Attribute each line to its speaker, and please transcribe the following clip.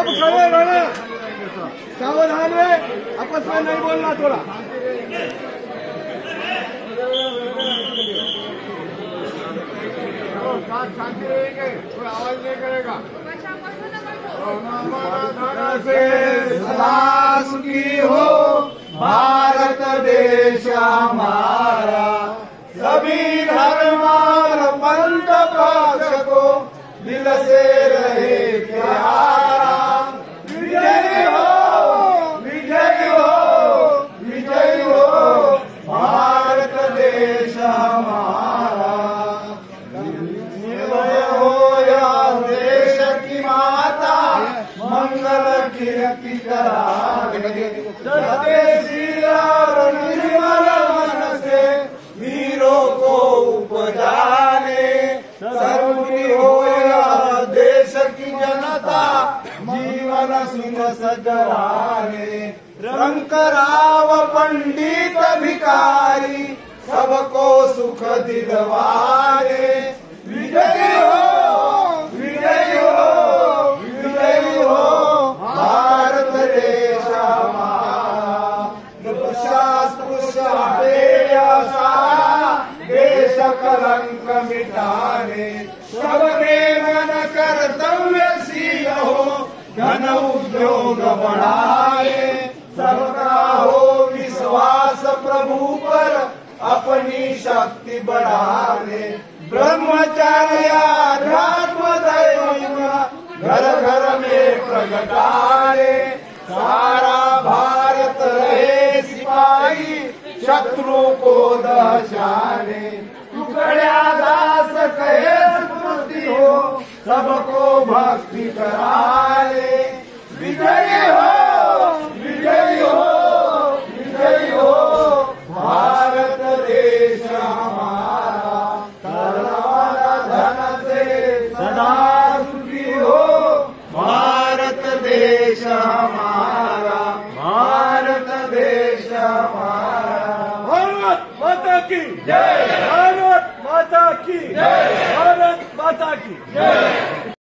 Speaker 1: सब खड़े रहना, सावधान रहे, आपस में नहीं बोलना थोड़ा। शांति रहेंगे, कोई आवाज नहीं करेगा। सदा सुखी हो भारत देश हमारा, सभी धर्म और पंथ पक्ष को दिल से रहे प्यारा। विजय हो, विजय हो, विजय हो भारत देश हमारा। निर्भय हो या देश की माता, मंगल कीर्ति करावे। सत्यशील और निर्मल मन से वीरों को उपजाने। सर्वोपरि हो या देश की जनता, जीवन सुख सजवाने। रंकराव पंडित भिखारी, सबको सुख दिलवाने। विजय हो, विजय हो, विजय हो भारत देश हमारा। शास्त्र देश कलंक मिटाने। सबके मन कर्तव्यशील हो, धन उद्योग बढ़ाए। सबका हो विश्वास प्रभु पर, अपनी शक्ति बढ़ाने। ब्रह्मचर्य अध्यात्म दैव घर घर में प्रगटाए। सारा भारत रहे सिपाही, शत्रु को दहशाने। टुकड़िया दास कहे स्मृति हो, सबको भक्ति कराए। विजय हो, विजय हो, विजय हो भारत देश हमारा। कर्मवाला धन से सदा सुखी हो भारत देश हमारा, भारत देश हमारा। भारत माता की जय, भारत माता की जय, भारत माता की जय।